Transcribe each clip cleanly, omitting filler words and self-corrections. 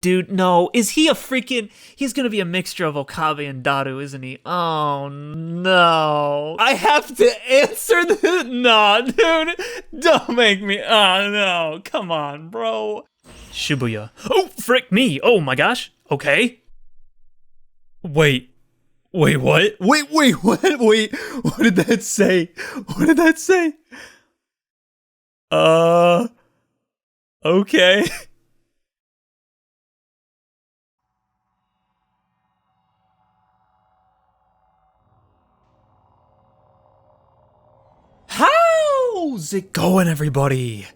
Dude, no. Is he a freaking... He's gonna be a mixture of Okabe and Daru, isn't he? Oh, no. I have to answer this? Nah, dude. Don't make me... Oh, no. Come on, bro. Shibuya. Oh, frick me. Oh, my gosh. Okay. Wait. Wait, what? Wait, what? Wait, what did that say? What did that say? Okay. How's it going, everybody?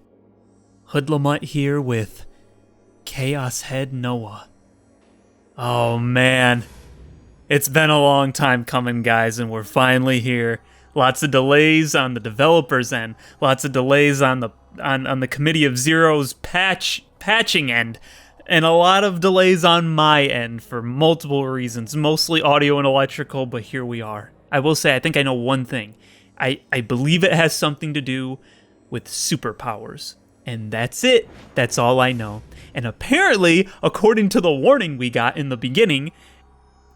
HoodlaMutt here with Chaos Head Noah. Oh man, it's been a long time coming, guys, and we're finally here. Lots of delays on the developers' end, lots of delays on the Committee of Zero's patching end, and a lot of delays on my end for multiple reasons, mostly audio and electrical, but here we are. I will say, I think I know one thing. I believe it has something to do with superpowers. And that's it. That's all I know. And apparently, according to the warning we got in the beginning,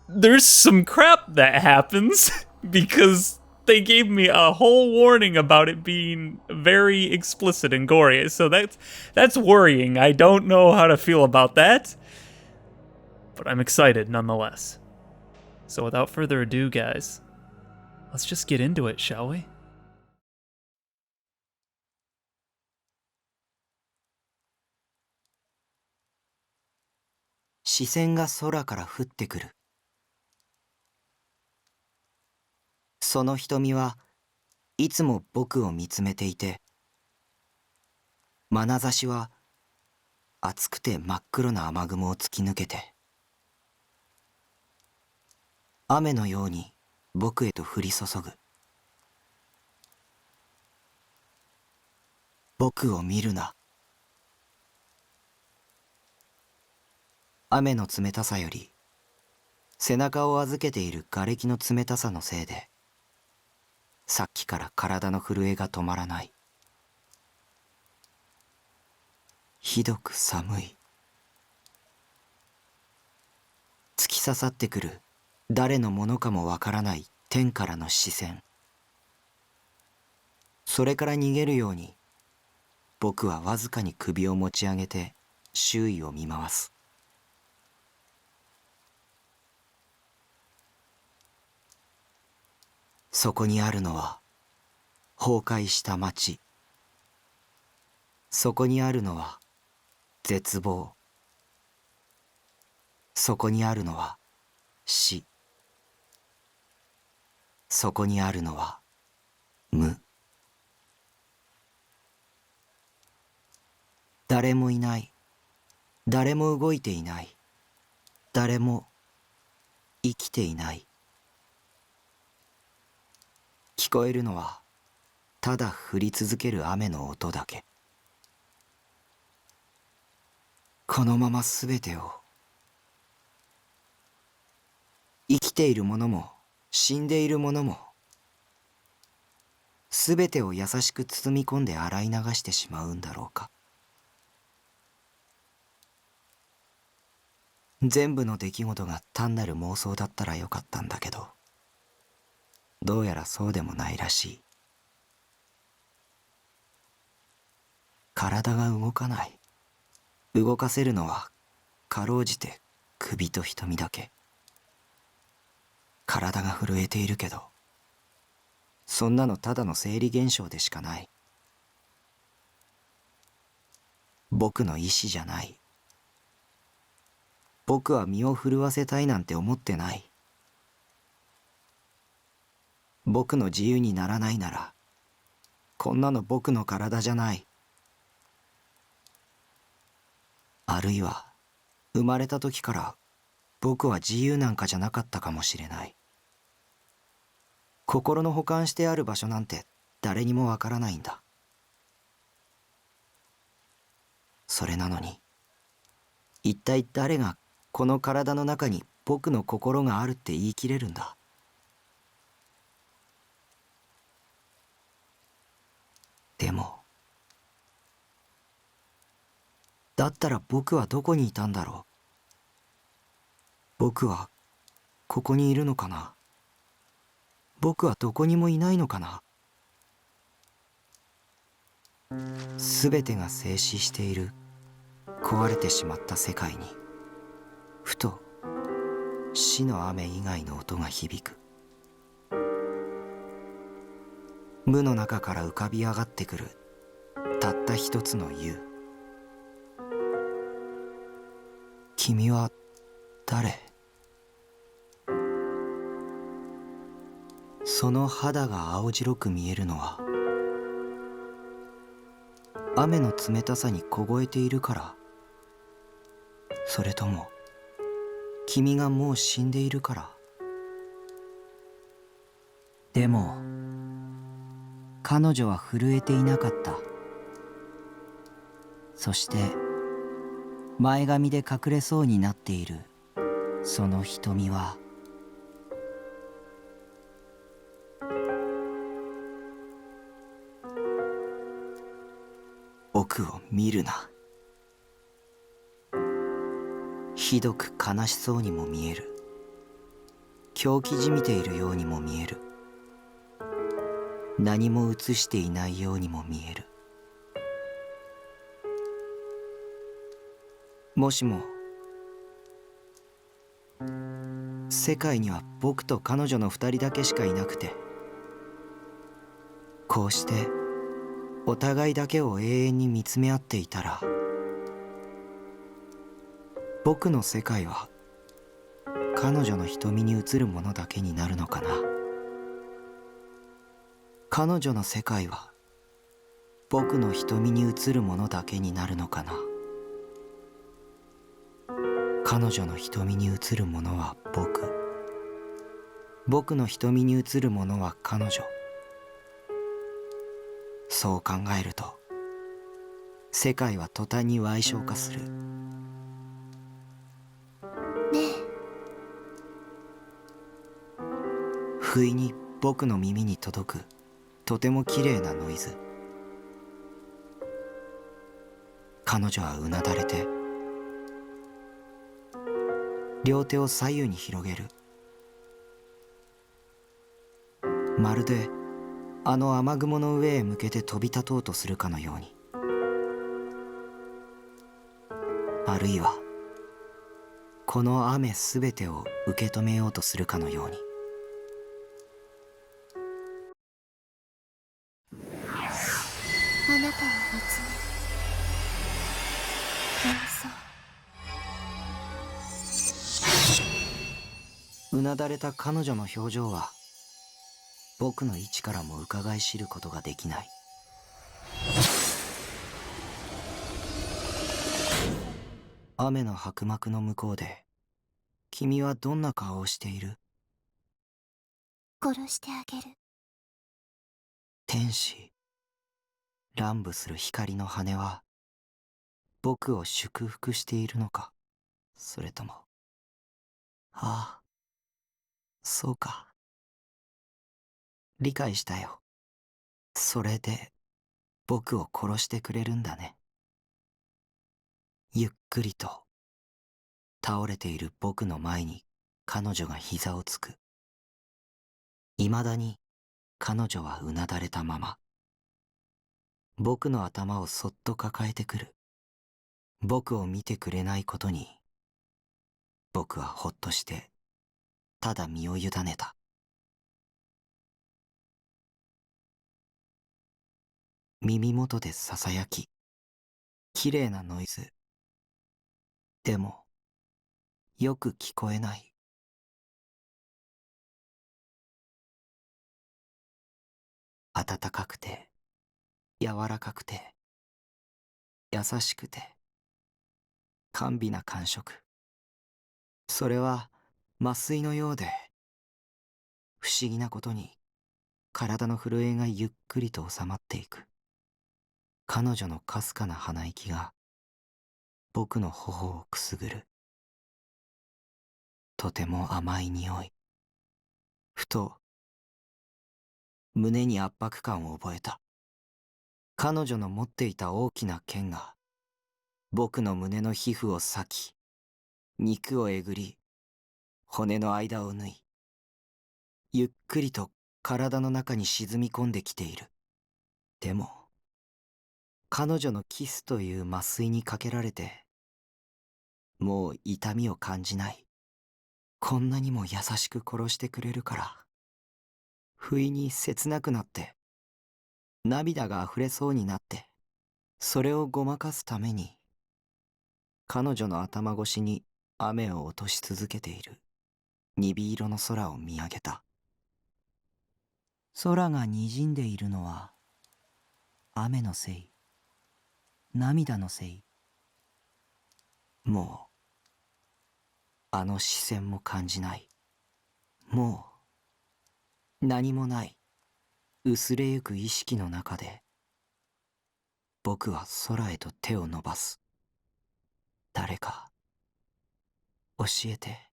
there's some crap that happens because they gave me a whole warning about it being very explicit and gory. So that's worrying. I don't know how to feel about that, but I'm excited nonetheless. So without further ado, guys, let's just get into it, shall we?視線が空から降ってくる。その瞳はいつも僕を見つめていて、眼差しは熱くて真っ黒な雨雲を突き抜けて、雨のように僕へと降り注ぐ。僕を見るな。雨の冷たさより背中を預けている瓦礫の冷たさのせいで、さっきから体の震えが止まらない。ひどく寒い。突き刺さってくる誰のものかもわからない天からの視線。それから逃げるように僕はわずかに首を持ち上げて周囲を見回す。そこにあるのは崩壊した町。そこにあるのは絶望。そこにあるのは死。そこにあるのは無。誰もいない。誰も動いていない。誰も生きていない。聞こえるのはただ降り続ける雨の音だけ。このまますべてを、生きているものも死んでいるものも、すべてを優しく包み込んで洗い流してしまうんだろうか。全部の出来事が単なる妄想だったらよかったんだけど、どうやらそうでもないらしい。体が動かない。動かせるのはかろうじて首と瞳だけ。体が震えているけど、そんなのただの生理現象でしかない。僕の意志じゃない。僕は身を震わせたいなんて思ってない。僕の自由にならないなら、こんなの僕の体じゃない。あるいは、生まれた時から僕は自由なんかじゃなかったかもしれない。心の保管してある場所なんて誰にもわからないんだ。それなのに、一体誰がこの体の中に僕の心があるって言い切れるんだ。でも、だったら僕はどこにいたんだろう。僕はここにいるのかな。僕はどこにもいないのかな。すべてが静止している壊れてしまった世界に、ふと死の雨以外の音が響く。無の中から浮かび上がってくるたった一つの湯。君は誰？その肌が青白く見えるのは雨の冷たさに凍えているから、それとも君がもう死んでいるから。でも彼女は震えていなかった。そして前髪で隠れそうになっているその瞳は、僕を見るな。ひどく悲しそうにも見える。狂気じみているようにも見える。何も映していないようにも見える。もしも世界には僕と彼女の二人だけしかいなくて、こうしてお互いだけを永遠に見つめ合っていたら、僕の世界は彼女の瞳に映るものだけになるのかな。彼女の世界は僕の瞳に映るものだけになるのかな。彼女の瞳に映るものは僕、僕の瞳に映るものは彼女。そう考えると世界は途端に矮小化する。ね不意に僕の耳に届くとても綺麗なノイズ。彼女はうなだれて両手を左右に広げる。まるであの雨雲の上へ向けて飛び立とうとするかのように、あるいはこの雨すべてを受け止めようとするかのように。あなたを見つめそうなだれた彼女の表情は僕の位置からも伺い知ることができない。雨の薄膜の向こうで君はどんな顔をしている？殺してあげる。天使、乱舞する光の羽は僕を祝福しているのか、それとも、ああ、そうか、理解したよ。それで僕を殺してくれるんだね。ゆっくりと倒れている僕の前に彼女が膝をつく。いまだに彼女はうなだれたまま僕の頭をそっと抱えてくる。僕を見てくれないことに僕はほっとしてただ身を委ねた。耳元でささやき、きれいなノイズ。でもよく聞こえない。暖かくて柔らかくて優しくて甘美な感触。それは麻酔のようで、不思議なことに体の震えがゆっくりと収まっていく。彼女のかすかな鼻息が僕の頬をくすぐる。とても甘い匂い。ふと胸に圧迫感を覚えた。彼女の持っていた大きな剣が僕の胸の皮膚を裂き、肉をえぐり、骨の間を縫い、ゆっくりと体の中に沈み込んできている。でも彼女のキスという麻酔にかけられて、もう痛みを感じない。こんなにも優しく殺してくれるから、不意に切なくなって、涙が溢れそうになって、それをごまかすために、彼女の頭越しに雨を落とし続けている鈍色の空を見上げた。空が滲んでいるのは、雨のせい、涙のせい。もう、あの視線も感じない。もう、何もない。薄れゆく意識の中で、僕は空へと手を伸ばす。誰か、教えて。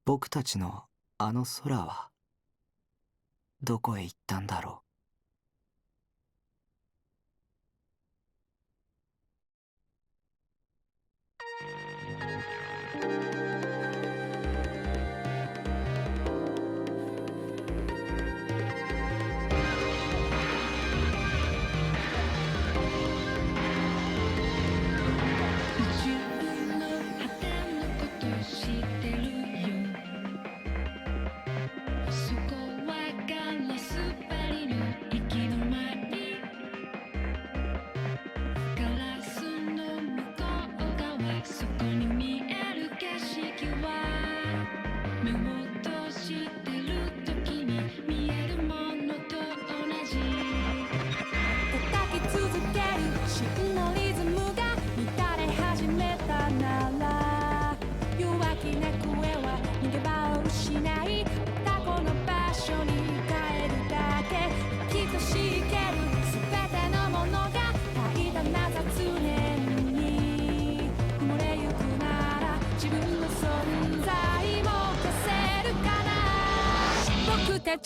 僕たちのあの空は、どこへ行ったんだろう。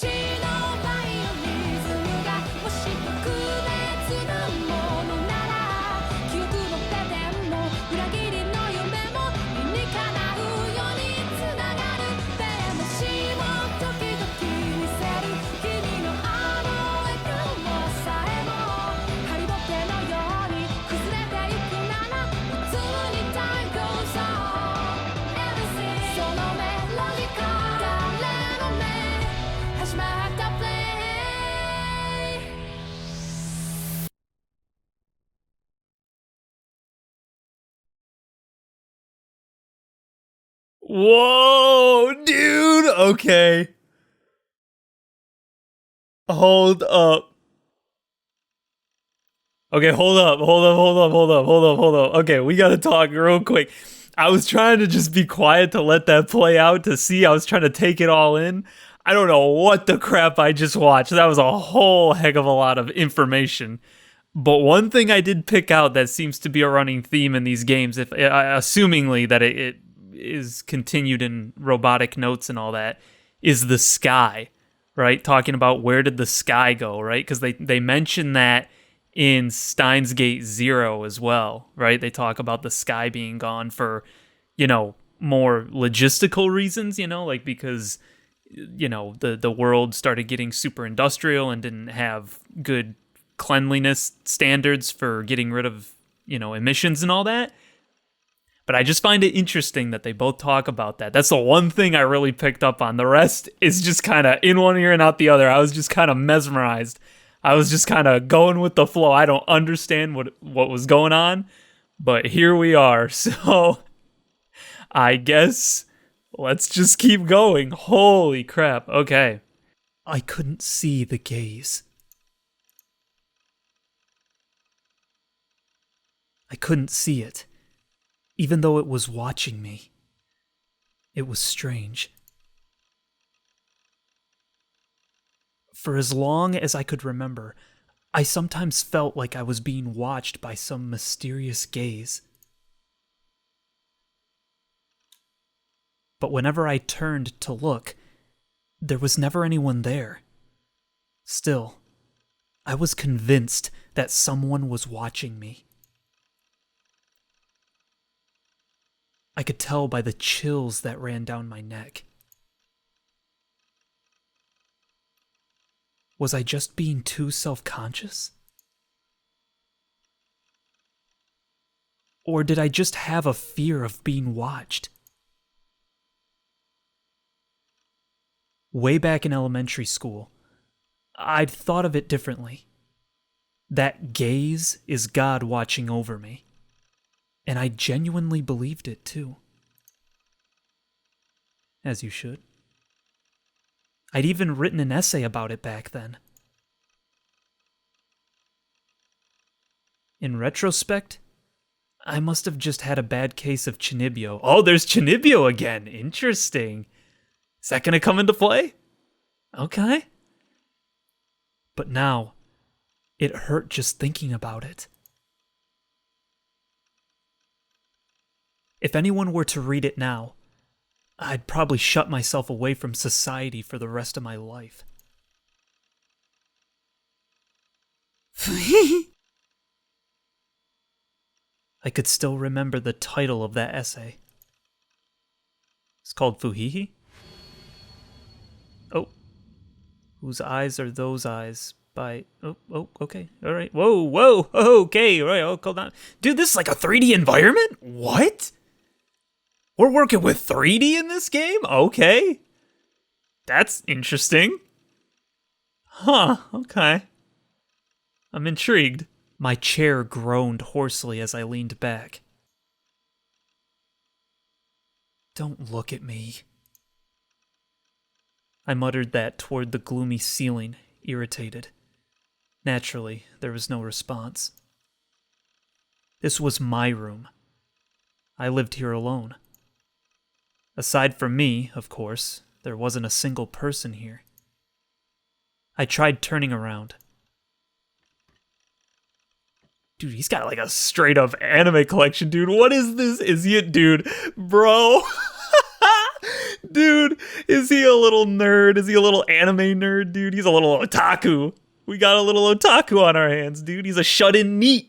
ちのバイオリズムがもし特別なものなら記憶のペテンも裏切りの夢も理にかなうようにつながるでもしも時々見せる君のあの笑顔さえもハリボテのように崩れていくなら普通に Time goes on Everything そのメロディー誰の目始まったプレイ Whoa, dude. Okay. Hold up. Okay, hold up. Okay, we gotta talk real quick. I was trying to just be quiet to let that play out to see. I was trying to take it all in. I don't know what the crap I just watched. That was a whole heck of a lot of information. But one thing I did pick out that seems to be a running theme in these games, if assumingly that it is continued in robotic notes and all that, is the sky, right? Talking about where did the sky go, right? Because they mention that in Steins Gate 0 as well, right? They talk about the sky being gone for, more logistical reasons, like because, the world started getting super industrial and didn't have good cleanliness standards for getting rid of, emissions and all that. But I just find it interesting that they both talk about that. That's the one thing I really picked up on. The rest is just kind of in one ear and out the other. I was just kind of mesmerized. I was just kind of going with the flow. I don't understand what was going on, but here we are. So I guess let's just keep going. Holy crap. Okay. I couldn't see the gaze. I couldn't see it, even though it was watching me. It was strange. For as long as I could remember, I sometimes felt like I was being watched by some mysterious gaze. But whenever I turned to look, there was never anyone there. Still, I was convinced that someone was watching me. I could tell by the chills that ran down my neck. Was I just being too self-conscious? Or did I just have a fear of being watched? Way back in elementary school, I'd thought of it differently. That gaze is God watching over me. And I genuinely believed it too. As you should. I'd even written an essay about it back then. In retrospect, I must have just had a bad case of Chinibyo. Oh, there's Chinibyo again. Interesting. Is that going to come into play? Okay. But now, it hurt just thinking about it. If anyone were to read it now, I'd probably shut myself away from society for the rest of my life. I could still remember the title of that essay. It's called Fuhihi? Oh. Whose eyes are those eyes? By... Oh, okay. Alright. Whoa. Okay. Alright, oh, hold on. Dude, this is like a 3D environment? What? We're working with 3D in this game? Okay. That's interesting. Huh, okay. I'm intrigued. My chair groaned hoarsely as I leaned back. Don't look at me. I muttered that toward the gloomy ceiling, irritated. Naturally, there was no response. This was my room. I lived here alone. Aside from me, of course, there wasn't a single person here. I tried turning around. Dude, he's got like a straight up anime collection, dude. What is this? Is he a dude? Bro. Dude, is he a little nerd? Is he a little anime nerd, dude? He's a little otaku. We got a little otaku on our hands, dude. He's a shut-in neat.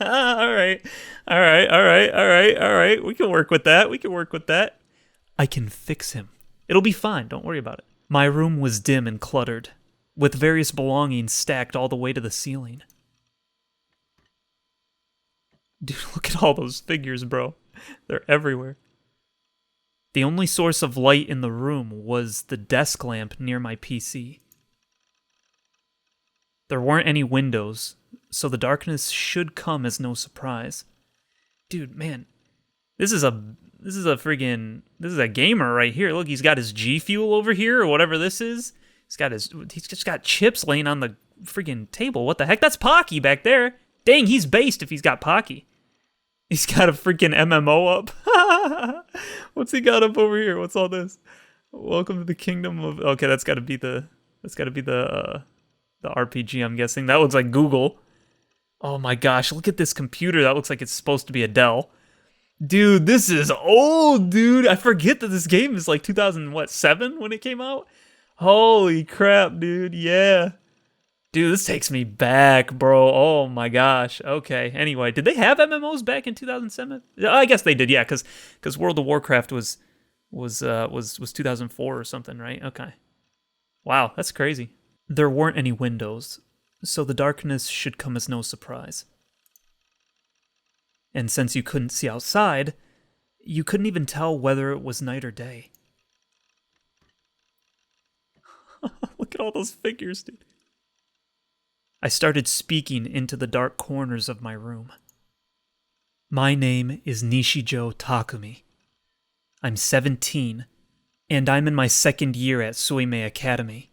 Alright. We can work with that. I can fix him. It'll be fine, don't worry about it. My room was dim and cluttered, with various belongings stacked all the way to the ceiling. Dude, look at all those figures, bro. They're everywhere. The only source of light in the room was the desk lamp near my PC. There weren't any windows, so the darkness should come as no surprise. Dude, man, this is a gamer right here. Look, he's got his G Fuel over here, or whatever this is. He's just got chips laying on the friggin' table. What the heck? That's Pocky back there. Dang, he's based if he's got Pocky. He's got a freaking MMO up. What's he got up over here? What's all this? Welcome to the kingdom of... Okay, that's got to be the RPG, I'm guessing. That looks like Google. Oh my gosh, look at this computer. That looks like it's supposed to be a Dell. Dude, this is old, dude. I forget that this game is like 2007 when it came out. Holy crap, dude. Yeah. Dude, this takes me back, bro. Oh my gosh. Okay. Anyway, did they have MMOs back in 2007? I guess they did. Yeah, because World of Warcraft was 2004 or something, right? Okay. Wow, that's crazy. There weren't any windows, so the darkness should come as no surprise. And since you couldn't see outside, you couldn't even tell whether it was night or day. Look at all those figures, dude. I started speaking into the dark corners of my room. My name is Nishijo Takumi. I'm 17, and I'm in my second year at Suimei Academy.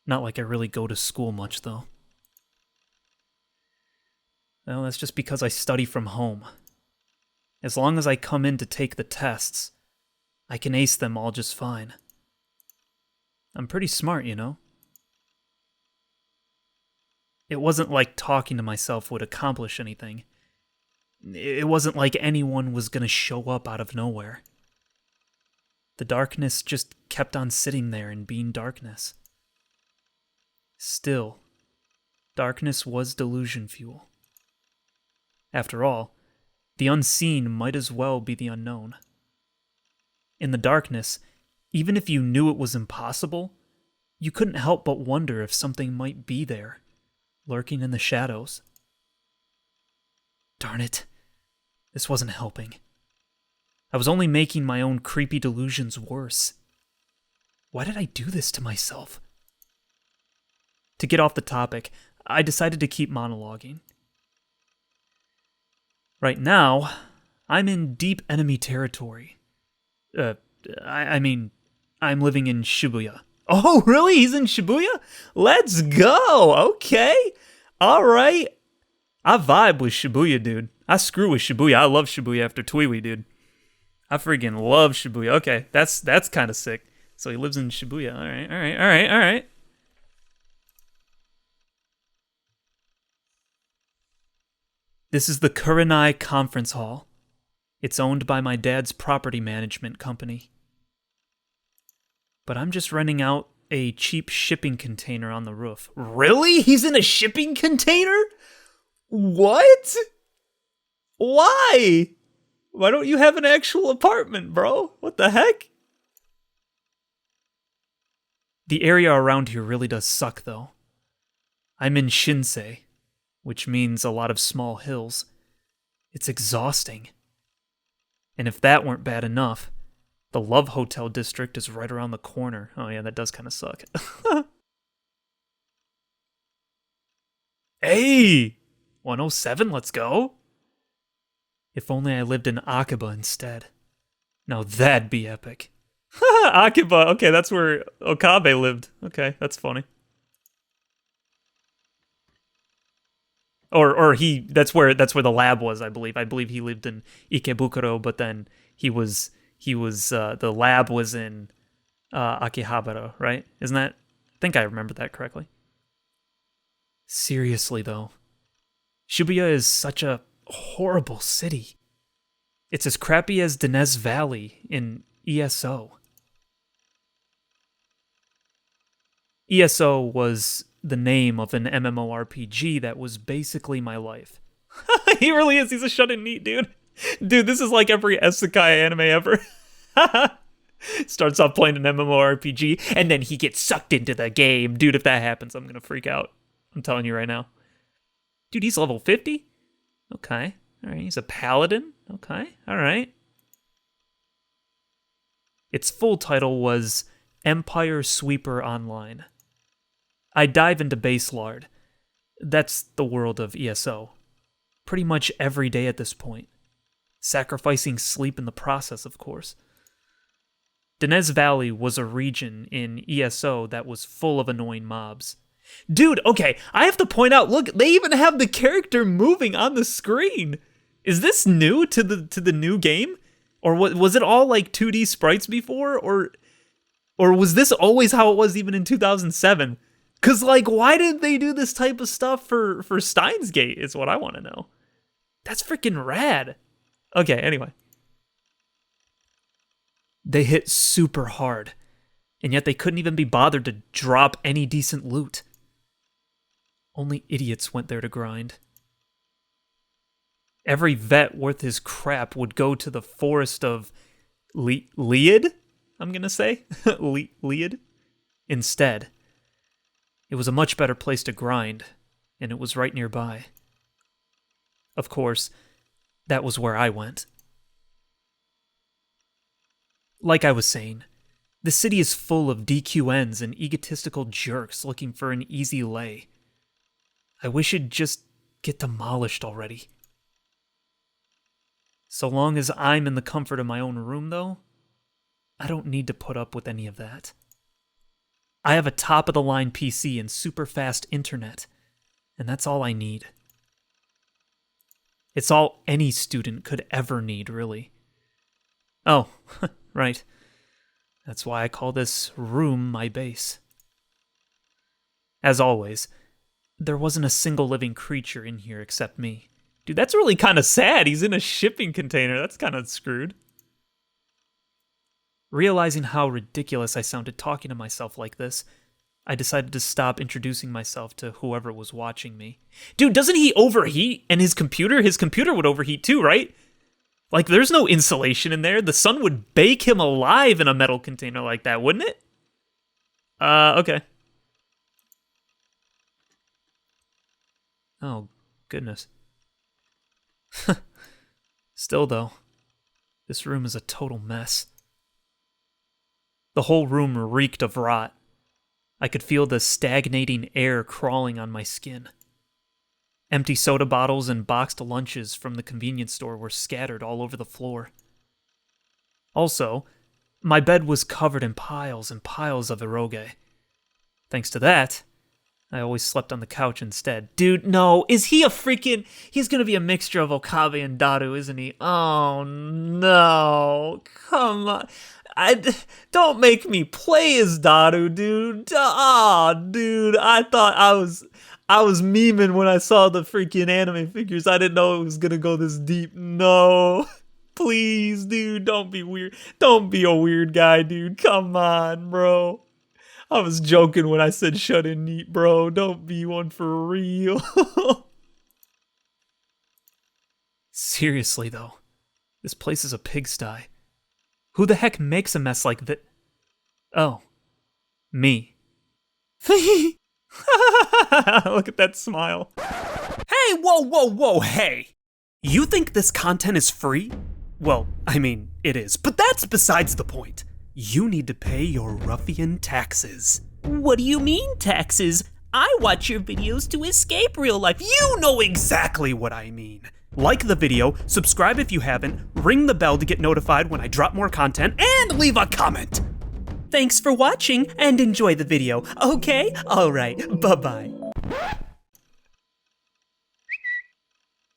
Not like I really go to school much, though. Well, that's just because I study from home. As long as I come in to take the tests, I can ace them all just fine. I'm pretty smart, you know? It wasn't like talking to myself would accomplish anything. It wasn't like anyone was gonna show up out of nowhere. The darkness just kept on sitting there and being darkness. Still, darkness was delusion fuel. After all, The unseen might as well be the unknown. In the darkness, even if you knew it was impossible, you couldn't help but wonder if something might be there, lurking in the shadows. Darn it. This wasn't helping. I was only making my own creepy delusions worse. Why did I do this to myself? To get off the topic, I decided to keep monologuing. Right now, I'm in deep enemy territory. I mean, I'm living in Shibuya. Oh, really? He's in Shibuya? Let's go! Okay. Alright. I vibe with Shibuya, dude. I screw with Shibuya. I love Shibuya after Twiwi, dude. I freaking love Shibuya. Okay, that's kind of sick. So he lives in Shibuya. Alright. This is the Kurenai Conference Hall. It's owned by my dad's property management company. But I'm just renting out a cheap shipping container on the roof. Really? He's in a shipping container? What? Why? Why don't you have an actual apartment, bro? What the heck? The area around here really does suck, though. I'm in Shinsei, which means a lot of small hills. It's exhausting. And if that weren't bad enough, the Love Hotel district is right around the corner. Oh yeah, that does kind of suck. Hey! 107, let's go! If only I lived in Akiba instead. Now that'd be epic. Akiba, okay, that's where Okabe lived. Okay, that's funny. Or that's where the lab was, I believe. I believe he lived in Ikebukuro, but then the lab was in Akihabara, right? Isn't that? I think I remember that correctly. Seriously though, Shibuya is such a horrible city. It's as crappy as Denez Valley in ESO. ESO was the name of an MMORPG that was basically my life. He really is. He's a shut-in neat, dude. Dude, this is like every isekai anime ever. Starts off playing an MMORPG, and then he gets sucked into the game. Dude, if that happens, I'm gonna freak out. I'm telling you right now. Dude, he's level 50? Okay. Alright, he's a paladin? Okay, alright. Its full title was Empire Sweeper Online. I dive into base lard. That's the world of ESO. Pretty much every day at this point. Sacrificing sleep in the process, of course. Denez Valley was a region in ESO that was full of annoying mobs. Dude, okay, I have to point out, look, they even have the character moving on the screen. Is this new to the new game? Or was it all like 2D sprites before? Or was this always how it was even in 2007? Cause like, why didn't they do this type of stuff for Steins Gate is what I want to know. That's freaking rad. Okay, anyway. They hit super hard, and yet they couldn't even be bothered to drop any decent loot. Only idiots went there to grind. Every vet worth his crap would go to the forest of Lied, I'm gonna say? Lied? Instead. It was a much better place to grind, and it was right nearby. Of course, that was where I went. Like I was saying, the city is full of DQNs and egotistical jerks looking for an easy lay. I wish it'd just get demolished already. So long as I'm in the comfort of my own room, though, I don't need to put up with any of that. I have a top-of-the-line PC and super fast internet, and that's all I need. It's all any student could ever need, really. Oh, right. That's why I call this room my base. As always, there wasn't a single living creature in here except me. Dude, that's really kind of sad. He's in a shipping container. That's kind of screwed. Realizing how ridiculous I sounded talking to myself like this, I decided to stop introducing myself to whoever was watching me. Dude, doesn't he overheat? And his computer would overheat too, right? Like, there's no insulation in there. The sun would bake him alive in a metal container like that, wouldn't it? Okay. Oh, goodness. Still, though, this room is a total mess. The whole room reeked of rot. I could feel the stagnating air crawling on my skin. Empty soda bottles and boxed lunches from the convenience store were scattered all over the floor. Also, my bed was covered in piles and piles of eroge. Thanks to that, I always slept on the couch instead. Dude, no, is he a freaking... He's gonna be a mixture of Okabe and Daru, isn't he? Oh, no. Come on. Don't make me play as Daru, dude. Dude, I thought I was memeing when I saw the freaking anime figures. I didn't know it was gonna go this deep. No. Please, dude, don't be weird. Don't be a weird guy, dude. Come on, bro. I was joking when I said shut in neat, bro. Don't be one for real. Seriously, though. This place is a pigsty. Who the heck makes a mess like that? Oh. Me. Look at that smile. Hey, whoa, hey! You think this content is free? Well, I mean, it is, but that's besides the point. You need to pay your ruffian taxes. What do you mean, taxes? I watch your videos to escape real life. You know exactly what I mean. Like the video, subscribe if you haven't, ring the bell to get notified when I drop more content, and leave a comment. Thanks for watching, and enjoy the video, okay? Alright, bye-bye.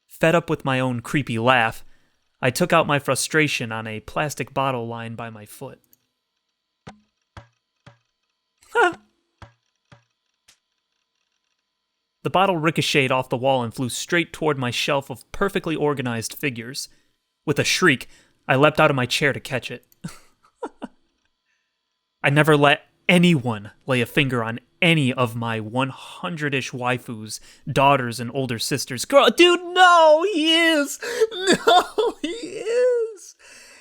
Fed up with my own creepy laugh, I took out my frustration on a plastic bottle lying by my foot. Huh. The bottle ricocheted off the wall and flew straight toward my shelf of perfectly organized figures. With a shriek, I leapt out of my chair to catch it. I never let anyone lay a finger on any of my 100-ish waifus, daughters, and older sisters. Girl, dude, no, he is! No, he is!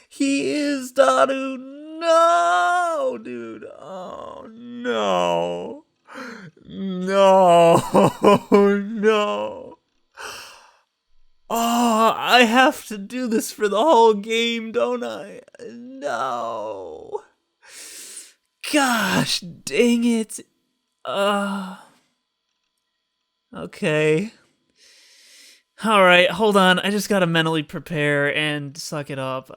He is, Daru, no, dude, oh, no. No, no. Oh, I have to do this for the whole game, don't I? No. Gosh, dang it. Okay. Alright, hold on. I just gotta mentally prepare and suck it up.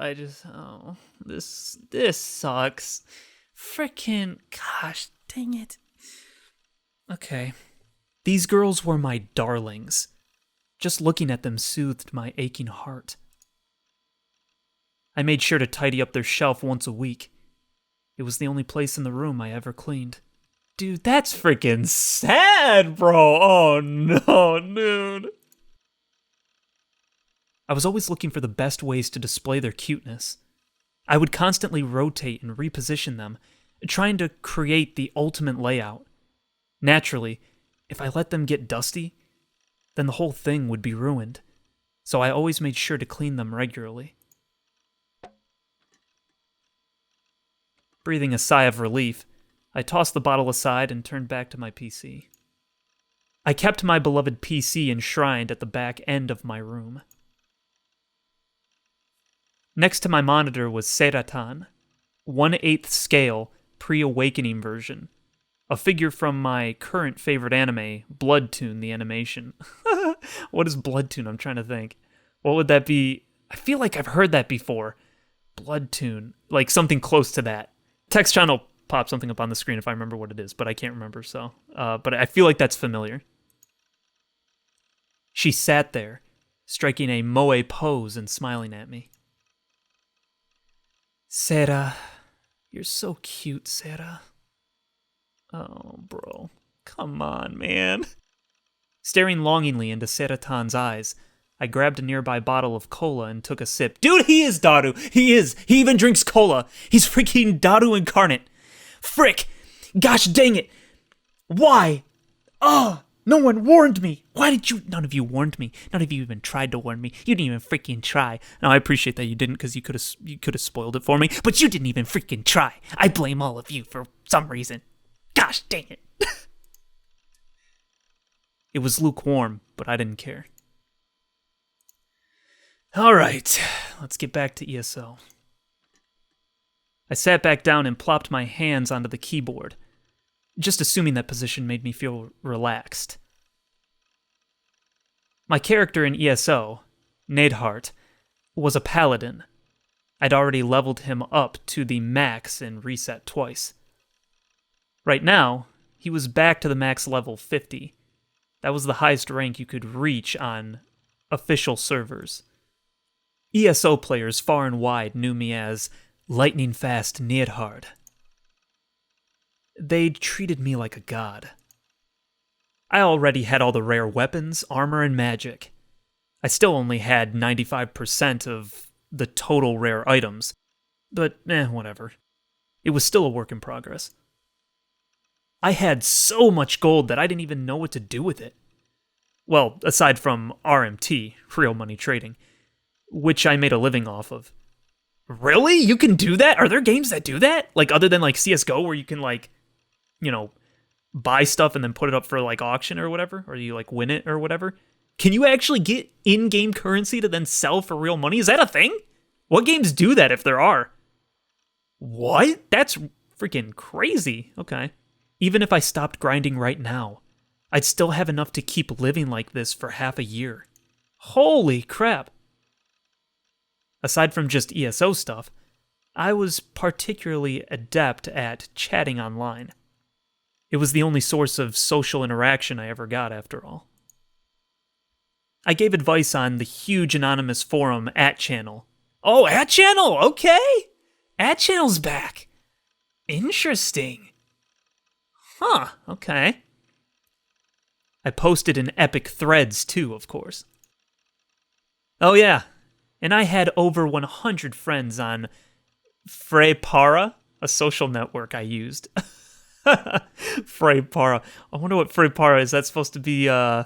This sucks. Frickin', gosh, dang it. Okay. These girls were my darlings. Just looking at them soothed my aching heart. I made sure to tidy up their shelf once a week. It was the only place in the room I ever cleaned. Dude, that's freaking sad, bro. Oh no, dude. I was always looking for the best ways to display their cuteness. I would constantly rotate and reposition them, trying to create the ultimate layout. Naturally, if I let them get dusty, then the whole thing would be ruined, so I always made sure to clean them regularly. Breathing a sigh of relief, I tossed the bottle aside and turned back to my PC. I kept my beloved PC enshrined at the back end of my room. Next to my monitor was Seratan, 1/8 scale, pre-awakening version. A figure from my current favorite anime, Bloodtoon the animation. What is Bloodtoon? I'm trying to think. What would that be? I feel like I've heard that before. Bloodtoon. Like something close to that. Text channel pop something up on the screen if I remember what it is, but I can't remember, so. But I feel like that's familiar. She sat there, striking a moe pose and smiling at me. Sera, you're so cute, Sera. Oh, bro. Come on, man. Staring longingly into Seratan's eyes, I grabbed a nearby bottle of cola and took a sip. Dude, he is Daru! He is! He even drinks cola! He's freaking Daru incarnate! Frick! Gosh dang it! Why? No one warned me. Why did you? None of you warned me. None of you even tried to warn me. You didn't even freaking try. Now, I appreciate that you didn't, because you could have spoiled it for me, but you didn't even freaking try. I blame all of you for some reason. Gosh dang it. It was lukewarm, but I didn't care. All right, let's get back to ESO. I sat back down and plopped my hands onto the keyboard. Just assuming that position made me feel relaxed. My character in ESO, Neidhart, was a paladin. I'd already leveled him up to the max and reset twice. Right now, he was back to the max level 50. That was the highest rank you could reach on official servers. ESO players far and wide knew me as Lightning Fast Neidhart. They treated me like a god. I already had all the rare weapons, armor, and magic. I still only had 95% of the total rare items, but whatever. It was still a work in progress. I had so much gold that I didn't even know what to do with it. Well, aside from RMT, real money trading, which I made a living off of. Really? You can do that? Are there games that do that? Like, other than, like, CSGO, where you can, like, you know, buy stuff and then put it up for, like, auction or whatever? Or you, like, win it or whatever? Can you actually get in-game currency to then sell for real money? Is that a thing? What games do that, if there are? What? That's freaking crazy. Okay. Even if I stopped grinding right now, I'd still have enough to keep living like this for half a year. Holy crap. Aside from just ESO stuff, I was particularly adept at chatting online. It was the only source of social interaction I ever got, after all. I gave advice on the huge anonymous forum @channel. Oh, @channel! Okay! @channel's back. Interesting. Huh, okay. I posted in epic threads too, of course. Oh yeah, and I had over 100 friends on Freypara, a social network I used. Freypara. I wonder what Freypara is. That's supposed to be, trying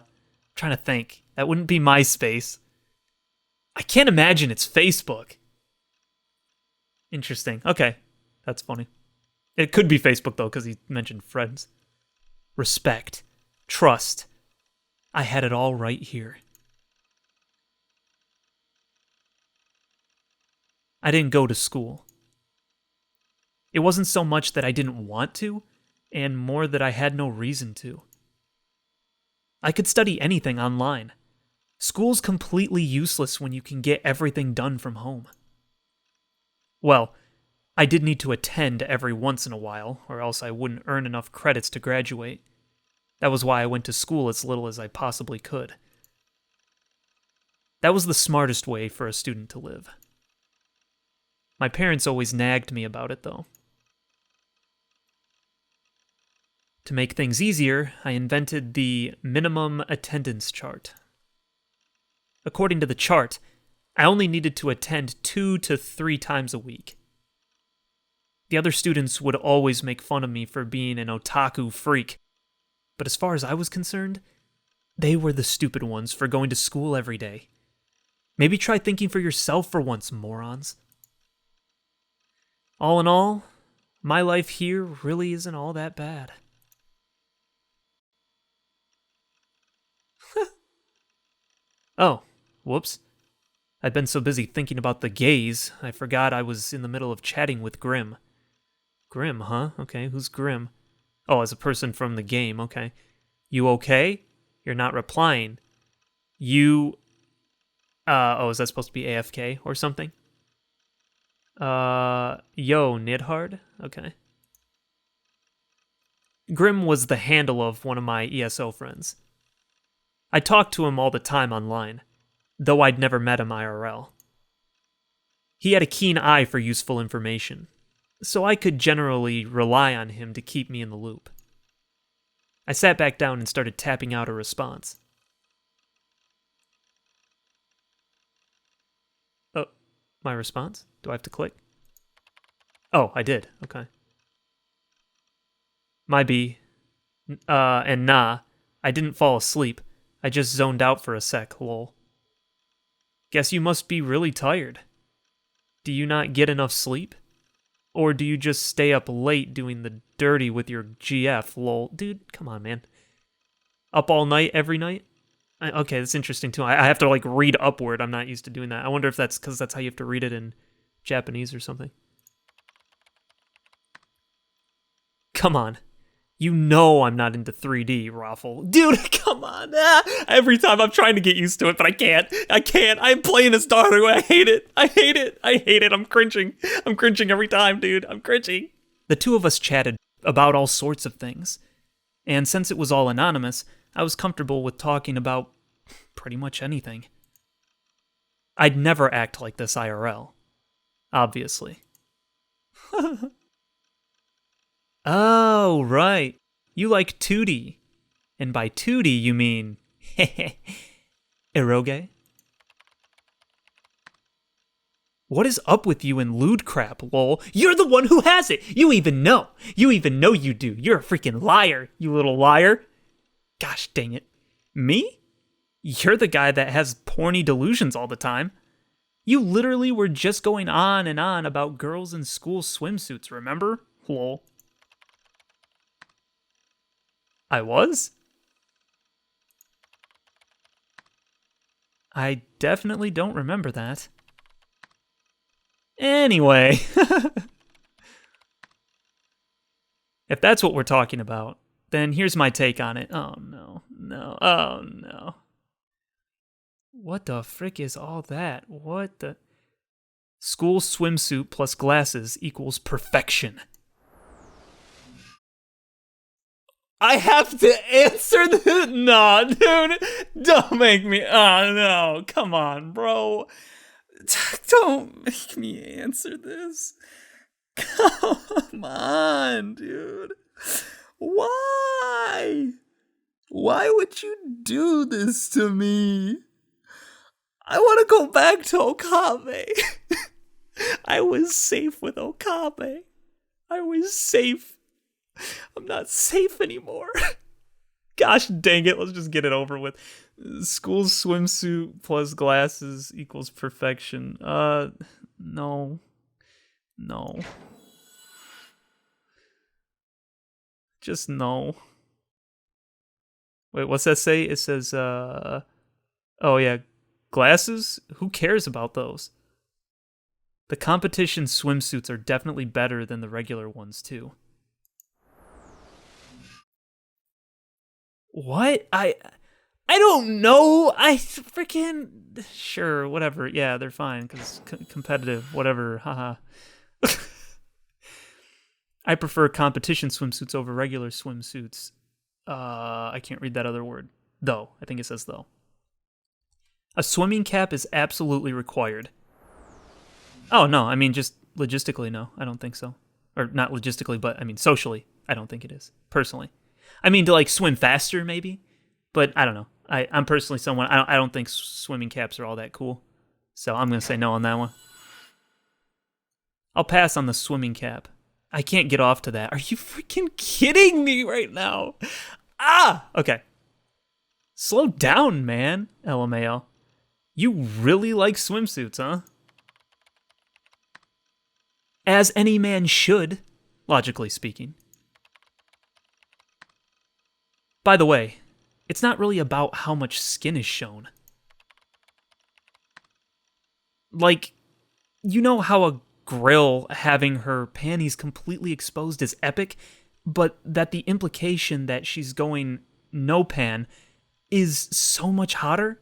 to think. That wouldn't be MySpace. I can't imagine it's Facebook. Interesting. Okay, that's funny. It could be Facebook, though, because he mentioned friends. Respect. Trust. I had it all right here. I didn't go to school. It wasn't so much that I didn't want to, and more that I had no reason to. I could study anything online. School's completely useless when you can get everything done from home. Well, I did need to attend every once in a while, or else I wouldn't earn enough credits to graduate. That was why I went to school as little as I possibly could. That was the smartest way for a student to live. My parents always nagged me about it, though. To make things easier, I invented the minimum attendance chart. According to the chart, I only needed to attend 2 to 3 times a week. The other students would always make fun of me for being an otaku freak, but as far as I was concerned, they were the stupid ones for going to school every day. Maybe try thinking for yourself for once, morons. All in all, my life here really isn't all that bad. Oh, whoops. I'd been so busy thinking about the gays, I forgot I was in the middle of chatting with Grim. Grim, huh? Okay, who's Grim? Oh, as a person from the game, okay. You okay? You're not replying. You... oh, is that supposed to be AFK or something? Yo, Nidhard? Okay. Grim was the handle of one of my ESO friends. I talked to him all the time online, though I'd never met him IRL. He had a keen eye for useful information, so I could generally rely on him to keep me in the loop. I sat back down and started tapping out a response. Oh, my response? Do I have to click? Oh, I did. Okay. My B, and nah, I didn't fall asleep. I just zoned out for a sec, lol. Guess you must be really tired. Do you not get enough sleep? Or do you just stay up late doing the dirty with your GF, lol? Dude, come on, man. Up all night, every night? Okay, that's interesting, too. I have to, like, read upward. I'm not used to doing that. I wonder if that's because that's how you have to read it in Japanese or something. Come on. You know I'm not into 3D, Raffle. Dude, come on. Every time I'm trying to get used to it, but I can't. I'm playing as Daru. I hate it. I'm cringing. I'm cringing every time, dude. I'm cringing. The two of us chatted about all sorts of things. And since it was all anonymous, I was comfortable with talking about pretty much anything. I'd never act like this IRL. Obviously. Oh, right. You like 2D. And by 2D, you mean... eroge? What is up with you and lewd crap, lol? You're the one who has it! You even know you do. You're a freaking liar, you little liar. Gosh dang it. Me? You're the guy that has porny delusions all the time. You literally were just going on and on about girls in school swimsuits, remember? Lol. I was? I definitely don't remember that. Anyway. If that's what we're talking about, then here's my take on it. Oh no. What the frick is all that? What the... School swimsuit plus glasses equals perfection. I have to answer this? Nah, dude. Don't make me... Oh, no. Come on, bro. Don't make me answer this. Come on, dude. Why? Why would you do this to me? I want to go back to Okabe. I was safe with Okabe. I was safe. I'm not safe anymore. Gosh dang it, let's just get it over with. School swimsuit plus glasses equals perfection. No. Just no. Wait, what's that say? It says, oh yeah, glasses? Who cares about those? The competition swimsuits are definitely better than the regular ones, too. What? I don't know. I freaking... Sure, whatever. Yeah, they're fine, because competitive, whatever. Haha. I prefer competition swimsuits over regular swimsuits. I can't read that other word. Though. I think it says though. A swimming cap is absolutely required. Oh, no. I mean, just logistically, no. I don't think so. Or not logistically, but I mean, socially. I don't think it is. Personally. I mean, to like swim faster, maybe. But I don't know. I'm personally someone... I don't think swimming caps are all that cool. So I'm going to say no on that one. I'll pass on the swimming cap. I can't get off to that. Are you freaking kidding me right now? Okay. Slow down, man. LMAO. You really like swimsuits, huh? As any man should, logically speaking. By the way, it's not really about how much skin is shown. Like, you know how a Grill having her panties completely exposed is epic, but that the implication that she's going no pan is so much hotter?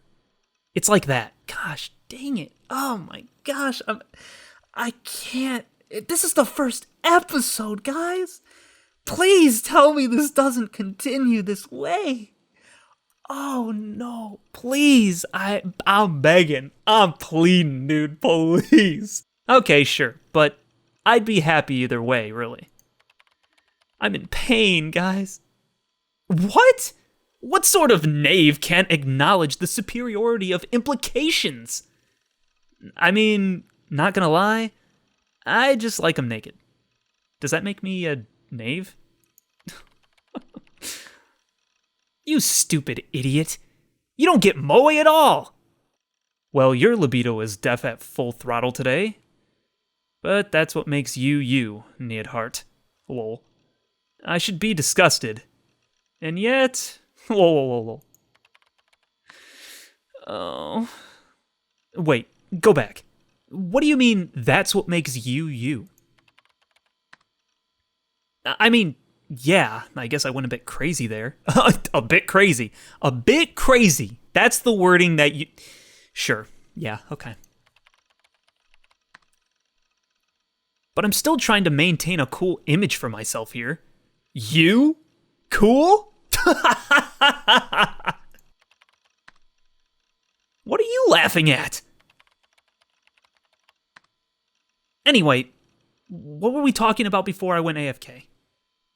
It's like that. Gosh dang it. Oh my gosh. I can't. This is the first episode, guys. Please tell me this doesn't continue this way. Oh no, please. I'm begging. I'm pleading, dude. Please. Okay, sure, but I'd be happy either way, really. I'm in pain, guys. What? What sort of knave can't acknowledge the superiority of implications? I mean, not gonna lie, I just like them naked. Does that make me a knave? You stupid idiot. You don't get moe at all. Well, your libido is deaf at full throttle today. But that's what makes you you, Neidhart. Lol. I should be disgusted. And yet... lol. Oh... Wait, go back. What do you mean that's what makes you you? I mean, yeah, I guess I went a bit crazy there. A bit crazy. A bit crazy. That's the wording that you... Sure, yeah, okay. But I'm still trying to maintain a cool image for myself here. You? Cool? What are you laughing at? Anyway, what were we talking about before I went AFK?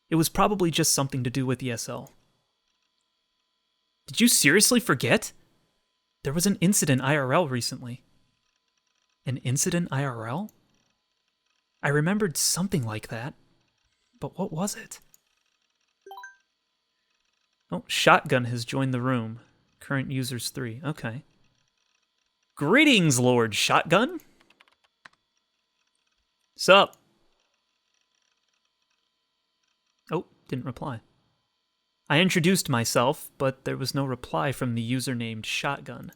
It was probably just something to do with ESL. Did you seriously forget? There was an incident IRL recently. An incident IRL? I remembered something like that, but what was it? Oh, Shotgun has joined the room. Current users 3. Okay. Greetings, Lord Shotgun. Sup? Oh, didn't reply. I introduced myself, but there was no reply from the user named Shotgun.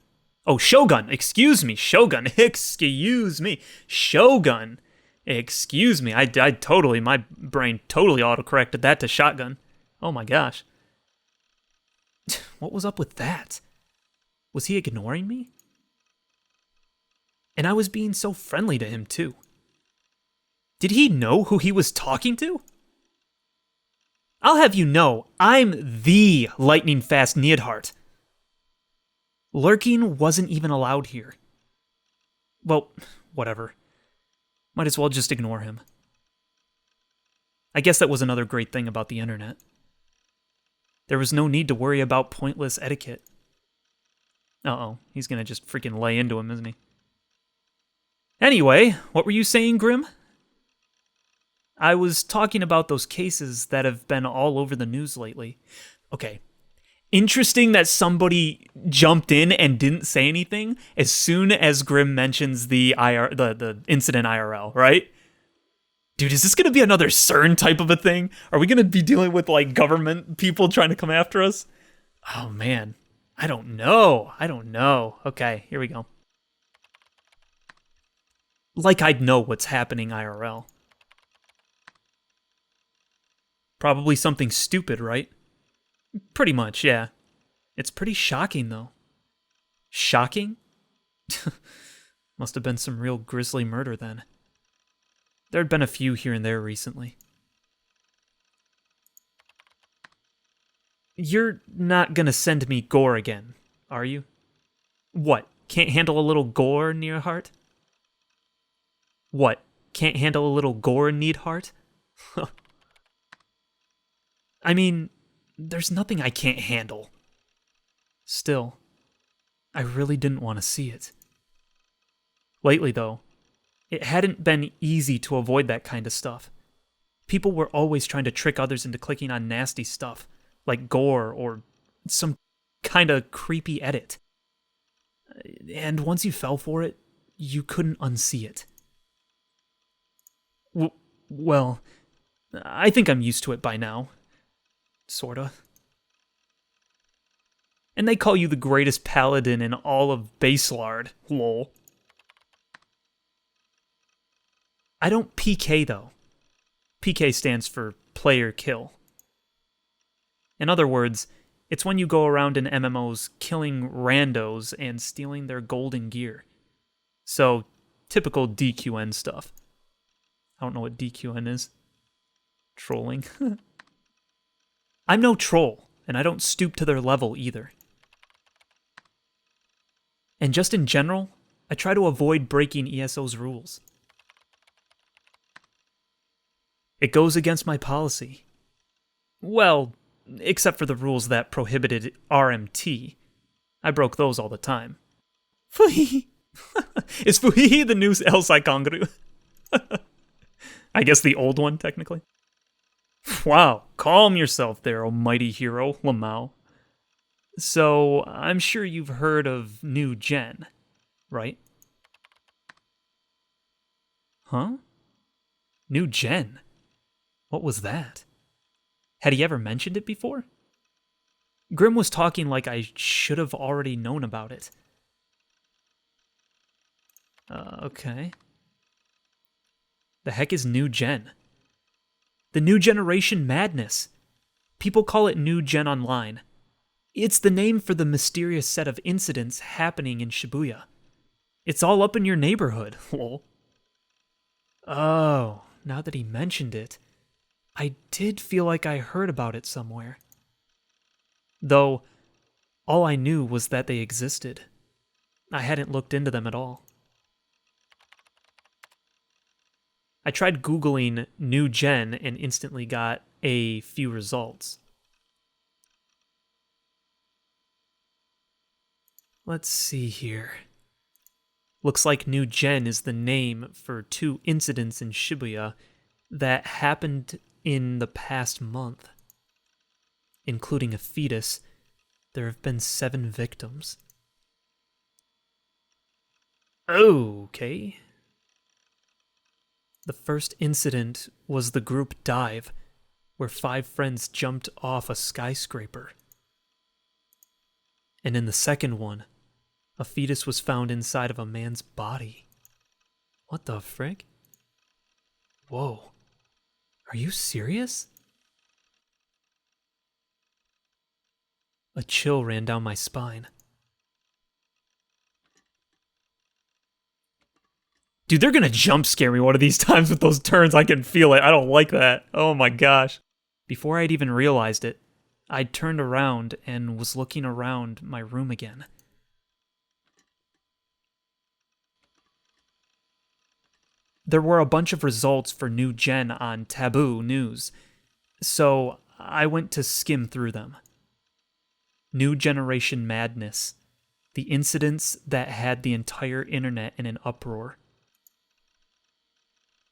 Oh, Shogun! Excuse me, Shogun! Excuse me! Shogun! Excuse me, I totally, my brain totally autocorrected that to Shotgun. Oh my gosh. What was up with that? Was he ignoring me? And I was being so friendly to him too. Did he know who he was talking to? I'll have you know, I'm the lightning fast Neidhart. Lurking wasn't even allowed here. Well, whatever. Might as well just ignore him. I guess that was another great thing about the internet. There was no need to worry about pointless etiquette. Uh-oh, he's gonna just freaking lay into him, isn't he? Anyway, what were you saying, Grim? I was talking about those cases that have been all over the news lately. Okay. Interesting that somebody jumped in and didn't say anything as soon as Grim mentions the incident IRL, right? Dude, is this going to be another CERN type of a thing? Are we going to be dealing with, like, government people trying to come after us? Oh, man. I don't know. Okay, here we go. Like I'd know what's happening IRL. Probably something stupid, right? Pretty much, yeah. It's pretty shocking, though. Shocking? Must have been some real grisly murder, then. There'd been a few here and there recently. You're not gonna send me gore again, are you? What, can't handle a little gore, Neidhart? What, can't handle a little gore, Neidhart? I mean, there's nothing I can't handle. Still, I really didn't want to see it. Lately, though, it hadn't been easy to avoid that kind of stuff. People were always trying to trick others into clicking on nasty stuff, like gore or some kind of creepy edit. And once you fell for it, you couldn't unsee it. Well, I think I'm used to it by now. Sorta. And they call you the greatest paladin in all of Baselard, lol. I don't PK, though. PK stands for player kill. In other words, it's when you go around in MMOs killing randos and stealing their golden gear. So, typical DQN stuff. I don't know what DQN is. Trolling. I'm no troll, and I don't stoop to their level either. And just in general, I try to avoid breaking ESO's rules. It goes against my policy. Well, except for the rules that prohibited RMT. I broke those all the time. Fuhi! Is Fuhi the new El Saikanguru? I guess the old one, technically. Wow, calm yourself there, oh mighty hero, Lamau. So, I'm sure you've heard of New Gen, right? Huh? New Gen? What was that? Had he ever mentioned it before? Grim was talking like I should have already known about it. Okay. The heck is New Gen? The New Generation Madness. People call it New Gen Online. It's the name for the mysterious set of incidents happening in Shibuya. It's all up in your neighborhood, lol. Oh, now that he mentioned it, I did feel like I heard about it somewhere. Though, all I knew was that they existed. I hadn't looked into them at all. I tried Googling New Gen and instantly got a few results. Let's see here. Looks like New Gen is the name for 2 incidents in Shibuya that happened in the past month. Including a fetus, there have been 7 victims. Okay. The first incident was the group dive, where 5 friends jumped off a skyscraper. And in the second one, a fetus was found inside of a man's body. What the frick? Whoa. Are you serious? A chill ran down my spine. Dude, they're gonna jump scare me one of these times with those turns. I can feel it. I don't like that. Oh my gosh. Before I'd even realized it, I'd turned around and was looking around my room again. There were a bunch of results for New Gen on Taboo News, so I went to skim through them. New Generation Madness. The incidents that had the entire internet in an uproar.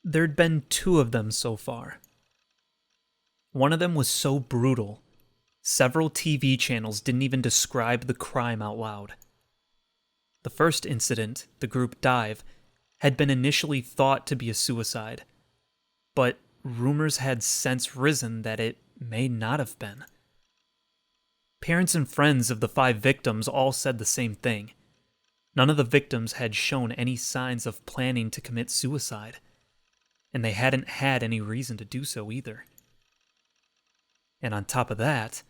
There'd been 2 of them so far. One of them was so brutal, several TV channels didn't even describe the crime out loud. The first incident, the group dive, had been initially thought to be a suicide, but rumors had since risen that it may not have been. Parents and friends of the 5 victims all said the same thing. None of the victims had shown any signs of planning to commit suicide, and they hadn't had any reason to do so either. And on top of that,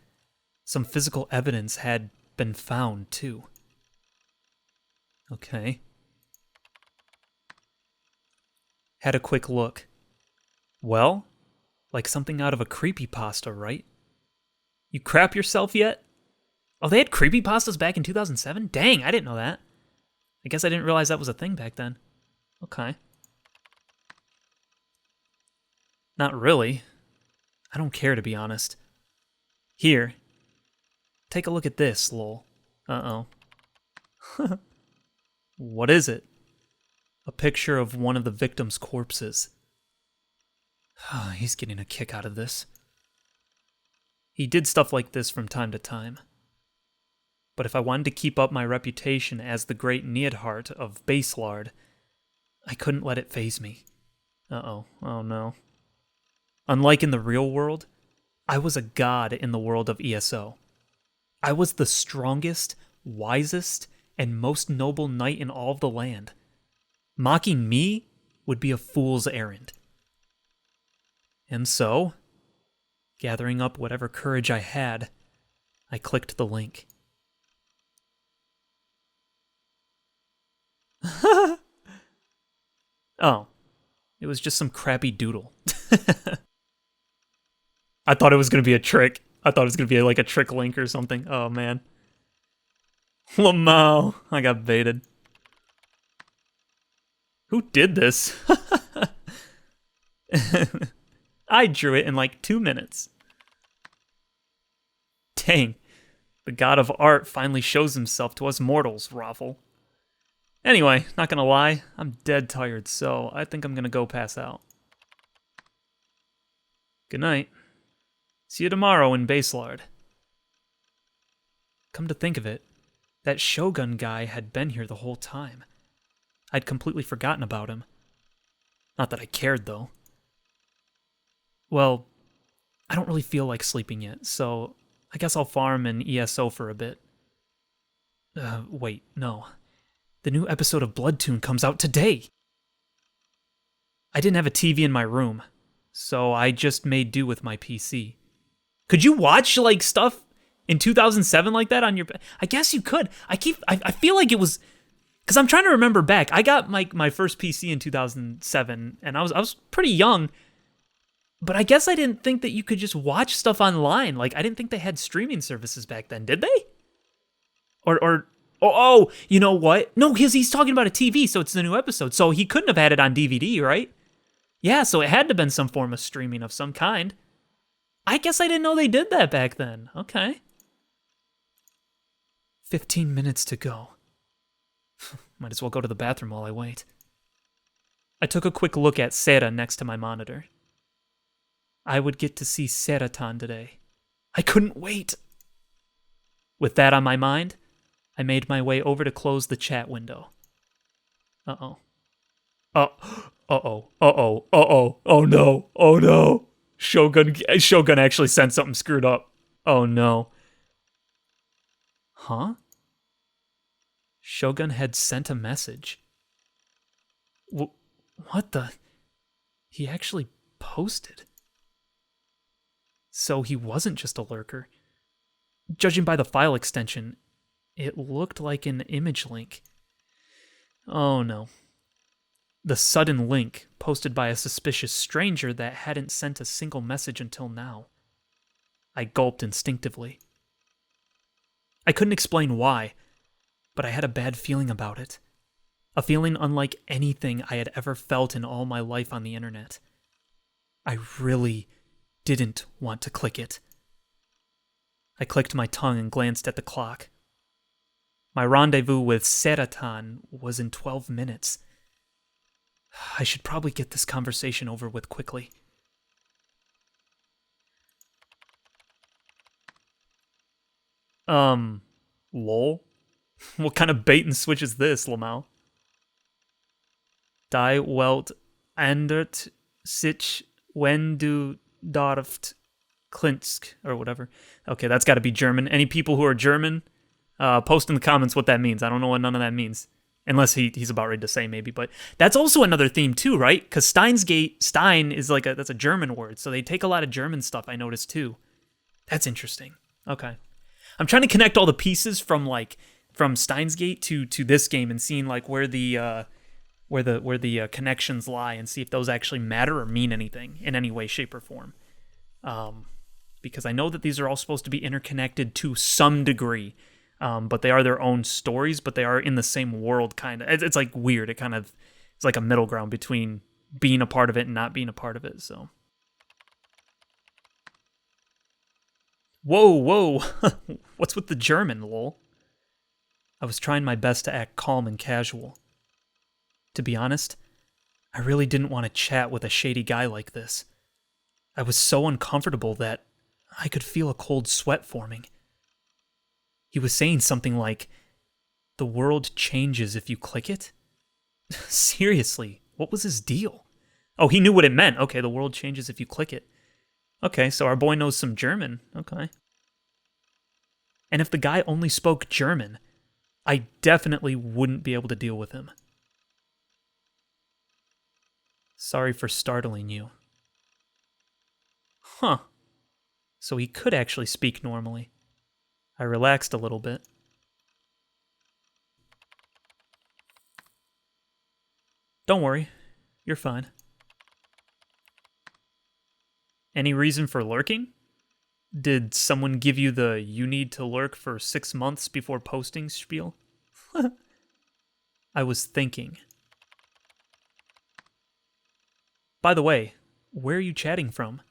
some physical evidence had been found too. Okay. Had a quick look. Well, like something out of a creepypasta, right? You crap yourself yet? Oh, they had creepypastas back in 2007? Dang, I didn't know that. I guess I didn't realize that was a thing back then. Okay. Not really. I don't care, to be honest. Here. Take a look at this, lol. Uh-oh. What is it? A picture of one of the victims' corpses. He's getting a kick out of this. He did stuff like this from time to time. But if I wanted to keep up my reputation as the great Neidhart of Baselard, I couldn't let it faze me. Uh-oh. Oh no. Unlike in the real world, I was a god in the world of ESO. I was the strongest, wisest, and most noble knight in all of the land. Mocking me would be a fool's errand. And so, gathering up whatever courage I had, I clicked the link. Oh, it was just some crappy doodle. I thought it was going to be a trick. I thought it was going to be like a trick link or something. Oh, man. Lamau, I got baited. Who did this? I drew it in like 2 minutes. Dang, the god of art finally shows himself to us mortals, Raffle. Anyway, not gonna lie, I'm dead tired, so I think I'm gonna go pass out. Good night. See you tomorrow in Baselard. Come to think of it, that Shogun guy had been here the whole time. I'd completely forgotten about him. Not that I cared, though. Well, I don't really feel like sleeping yet, so I guess I'll farm an ESO for a bit. Wait, no. The new episode of Bloodtoon comes out today! I didn't have a TV in my room, so I just made do with my PC. Could you watch, like, stuff in 2007 like that on your... I guess you could. I feel like it was... Because I'm trying to remember back. I got my first PC in 2007, and I was pretty young. But I guess I didn't think that you could just watch stuff online. Like, I didn't think they had streaming services back then, did they? Oh, you know what? No, because he's talking about a TV, so it's the new episode. So he couldn't have had it on DVD, right? Yeah, so it had to have been some form of streaming of some kind. I guess I didn't know they did that back then. Okay. 15 minutes to go. Might as well go to the bathroom while I wait. I took a quick look at Sera next to my monitor. I would get to see Seratan today. I couldn't wait. With that on my mind, I made my way over to close the chat window. Uh-oh. Oh no. Shogun actually sent something screwed up. Oh no. Huh? Shogun had sent a message. What the? He actually posted. So he wasn't just a lurker. Judging by the file extension, it looked like an image link. Oh no. The sudden link posted by a suspicious stranger that hadn't sent a single message until now. I gulped instinctively. I couldn't explain why, but I had a bad feeling about it. A feeling unlike anything I had ever felt in all my life on the internet. I really didn't want to click it. I clicked my tongue and glanced at the clock. My rendezvous with Seratan was in 12 minutes. I should probably get this conversation over with quickly. Lol? What kind of bait and switch is this, Lamau? Die Welt Andert sich wenn du darfst Klinsk, or whatever. Okay, that's got to be German. Any people who are German, post in the comments what that means. I don't know what none of that means. Unless he's about ready to say maybe, but that's also another theme too, right? Because Stein is that's a German word, so they take a lot of German stuff, I noticed too. That's interesting. Okay. I'm trying to connect all the pieces from Steins Gate to this game and seeing like where the connections lie and see if those actually matter or mean anything in any way, shape, or form. Because I know that these are all supposed to be interconnected to some degree. But they are their own stories, but they are in the same world, kind of. It's like weird. It's like a middle ground between being a part of it and not being a part of it, so. Whoa. What's with the German, lol? I was trying my best to act calm and casual. To be honest, I really didn't want to chat with a shady guy like this. I was so uncomfortable that I could feel a cold sweat forming. He was saying something like, the world changes if you click it? Seriously, what was his deal? Oh, he knew what it meant. Okay, the world changes if you click it. Okay, so our boy knows some German. Okay. And if the guy only spoke German, I definitely wouldn't be able to deal with him. Sorry for startling you. Huh. So he could actually speak normally. I relaxed a little bit. Don't worry, you're fine. Any reason for lurking? Did someone give you the "you need to lurk for 6 months before posting" spiel? I was thinking. By the way, where are you chatting from?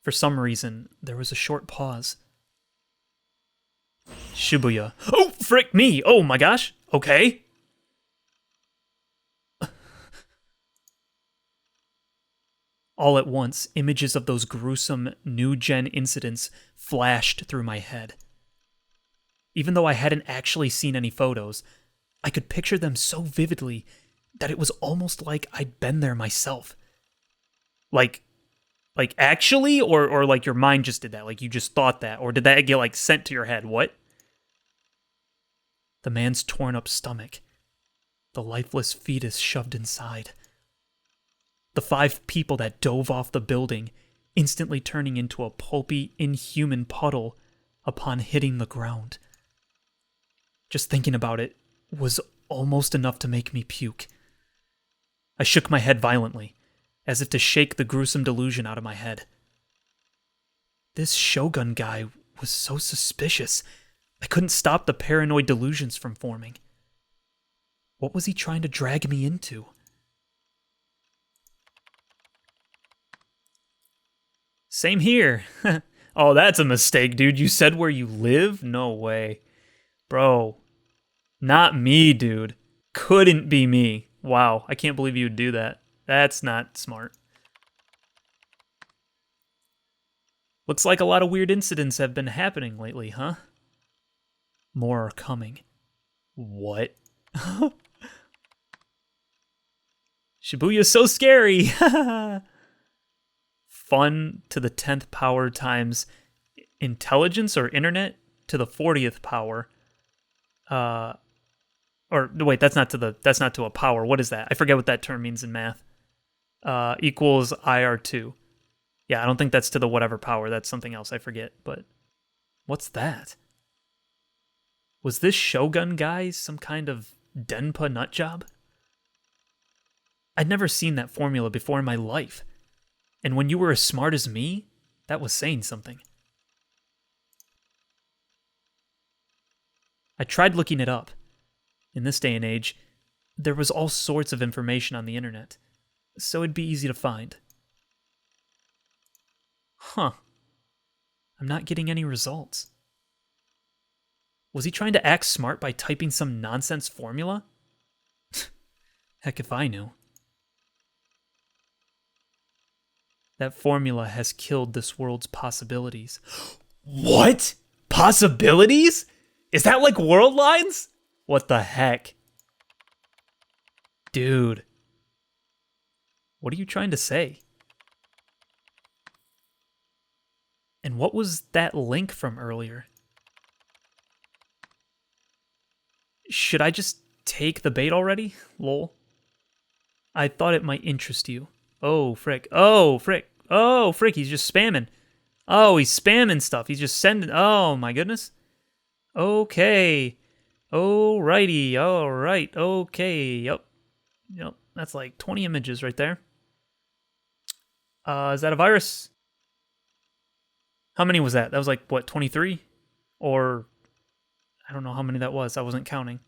For some reason, there was a short pause. Shibuya. Oh, frick me! Oh my gosh! Okay. All at once, images of those gruesome new-gen incidents flashed through my head. Even though I hadn't actually seen any photos, I could picture them so vividly that it was almost like I'd been there myself. Like actually, or like your mind just did that, like you just thought that, or did that get like sent to your head? What? The man's torn up stomach, the lifeless fetus shoved inside. The 5 people that dove off the building, instantly turning into a pulpy, inhuman puddle upon hitting the ground. Just thinking about it was almost enough to make me puke. I shook my head violently, as if to shake the gruesome delusion out of my head. This Shogun guy was so suspicious, I couldn't stop the paranoid delusions from forming. What was he trying to drag me into? Same here. Oh, that's a mistake, dude. You said where you live? No way. Bro, not me, dude. Couldn't be me. Wow, I can't believe you would do that. That's not smart. Looks like a lot of weird incidents have been happening lately, huh? More are coming. What? Shibuya's so scary! Fun to the 10th power times intelligence or internet to the 40th power. Or wait, that's not to a power. What is that? I forget what that term means in math. Equals IR2. Yeah, I don't think that's to the whatever power. That's something else. I forget. But what's that? Was this Shogun guy some kind of Denpa nutjob? I'd never seen that formula before in my life. And when you were as smart as me, that was saying something. I tried looking it up. In this day and age, there was all sorts of information on the internet, so it'd be easy to find. Huh. I'm not getting any results. Was he trying to act smart by typing some nonsense formula? Heck if I knew. That formula has killed this world's possibilities. What? Possibilities? Is that like world lines? What the heck? Dude. What are you trying to say? And what was that link from earlier? Should I just take the bait already? Lol. I thought it might interest you. Oh, frick. Oh, frick. Oh, frick. He's just spamming. Oh, he's spamming stuff. He's just sending. Oh, my goodness. Okay. Alrighty. Alright. Okay. Yep. That's like 20 images right there. Is that a virus? How many was that? That was like, what, 23? Or, I don't know how many that was. I wasn't counting.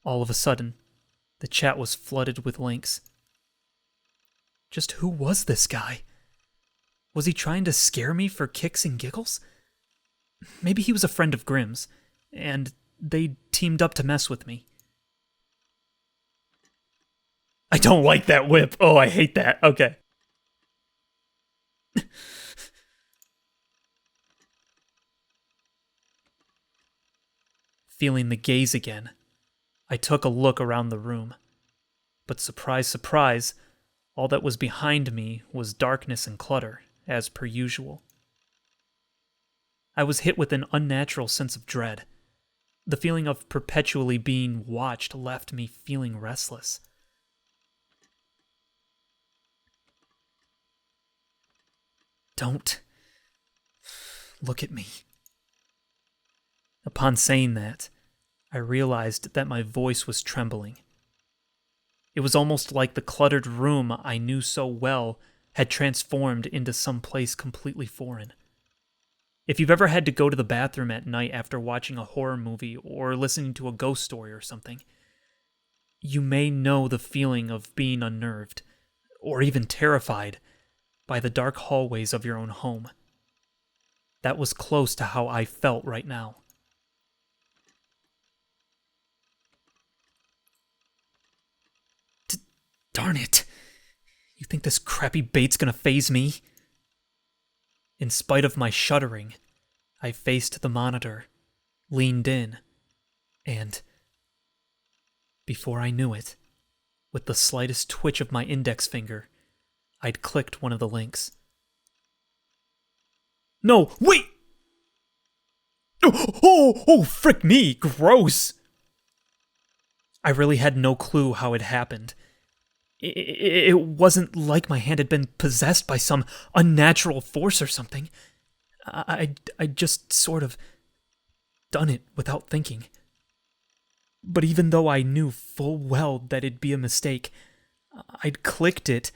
All of a sudden, the chat was flooded with links. Just who was this guy? Was he trying to scare me for kicks and giggles? Maybe he was a friend of Grimm's, and they teamed up to mess with me. I don't like that whip. Oh, I hate that. Okay. Feeling the gaze again, I took a look around the room. But surprise, surprise, all that was behind me was darkness and clutter, as per usual. I was hit with an unnatural sense of dread. The feeling of perpetually being watched left me feeling restless. Don't look at me. Upon saying that, I realized that my voice was trembling. It was almost like the cluttered room I knew so well had transformed into some place completely foreign. If you've ever had to go to the bathroom at night after watching a horror movie or listening to a ghost story or something, you may know the feeling of being unnerved, or even terrified, by the dark hallways of your own home. That was close to how I felt right now. Darn it! You think this crappy bait's gonna faze me? In spite of my shuddering, I faced the monitor, leaned in, and before I knew it, with the slightest twitch of my index finger, I'd clicked one of the links. No, wait! Oh, frick me, gross! I really had no clue how it happened. It wasn't like my hand had been possessed by some unnatural force or something. I just sort of done it without thinking. But even though I knew full well that it'd be a mistake, I'd clicked it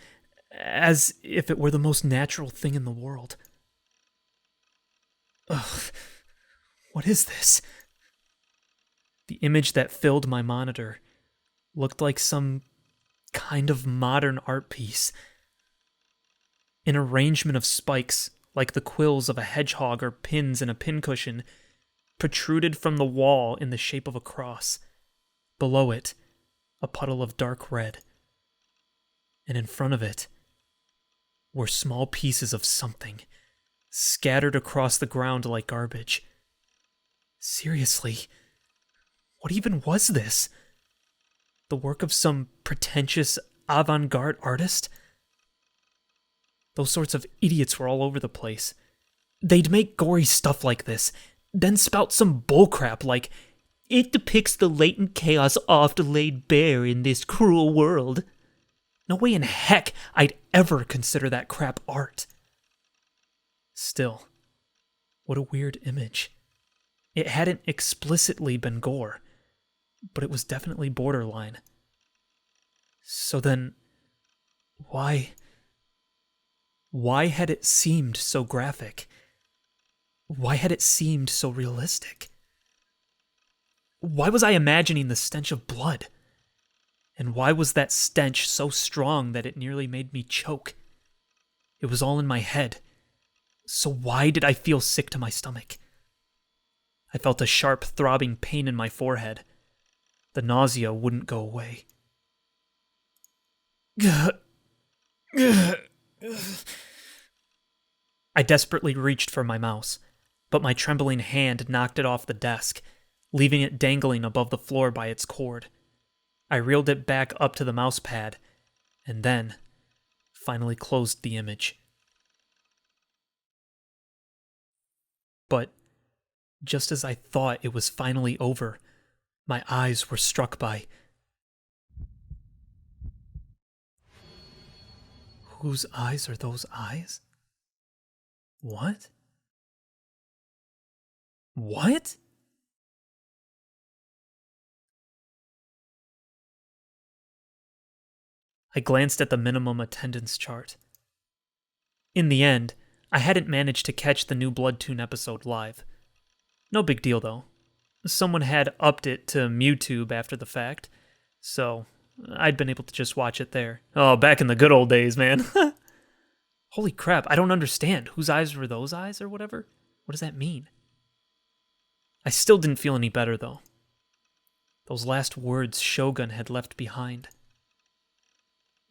as if it were the most natural thing in the world. Ugh, what is this? The image that filled my monitor looked like some kind of modern art piece. An arrangement of spikes, like the quills of a hedgehog or pins in a pincushion, protruded from the wall in the shape of a cross. Below it, a puddle of dark red. And in front of it were small pieces of something, scattered across the ground like garbage. Seriously, what even was this? The work of some pretentious avant-garde artist? Those sorts of idiots were all over the place. They'd make gory stuff like this, then spout some bullcrap like, "It depicts the latent chaos oft laid bare in this cruel world." No way in heck I'd ever consider that crap art. Still, what a weird image. It hadn't explicitly been gore, but it was definitely borderline. So then, why had it seemed so graphic? Why had it seemed so realistic? Why was I imagining the stench of blood? And why was that stench so strong that it nearly made me choke? It was all in my head. So why did I feel sick to my stomach? I felt a sharp, throbbing pain in my forehead. The nausea wouldn't go away. I desperately reached for my mouse, but my trembling hand knocked it off the desk, leaving it dangling above the floor by its cord. I reeled it back up to the mouse pad, and then finally closed the image. But just as I thought it was finally over, my eyes were struck by... Whose eyes are those eyes? What? What? I glanced at the minimum attendance chart. In the end, I hadn't managed to catch the new Bloodtoon episode live. No big deal, though. Someone had upped it to MewTube after the fact, so I'd been able to just watch it there. Oh, back in the good old days, man. Holy crap, I don't understand. Whose eyes were those eyes or whatever? What does that mean? I still didn't feel any better, though. Those last words Shogun had left behind.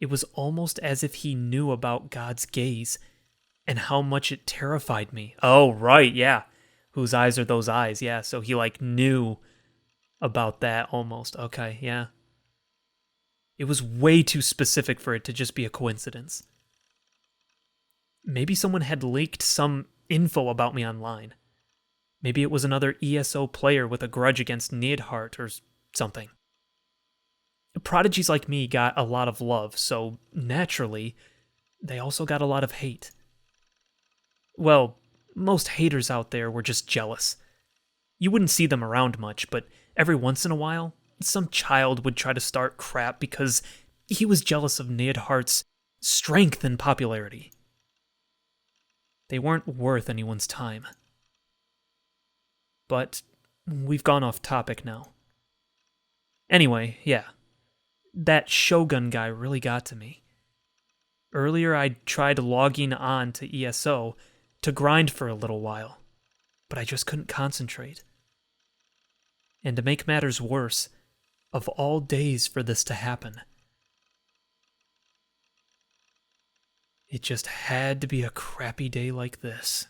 It was almost as if he knew about God's gaze and how much it terrified me. Oh, right, yeah. Whose eyes are those eyes? Yeah, so he, knew about that almost. Okay, yeah. It was way too specific for it to just be a coincidence. Maybe someone had leaked some info about me online. Maybe it was another ESO player with a grudge against Neidhart or something. Prodigies like me got a lot of love, so naturally, they also got a lot of hate. Well, most haters out there were just jealous. You wouldn't see them around much, but every once in a while, some child would try to start crap because he was jealous of Neidhart's strength and popularity. They weren't worth anyone's time. But we've gone off topic now. Anyway, yeah. That Shogun guy really got to me. Earlier I'd tried logging on to ESO to grind for a little while, but I just couldn't concentrate. And to make matters worse, of all days for this to happen, It just had to be a crappy day like this.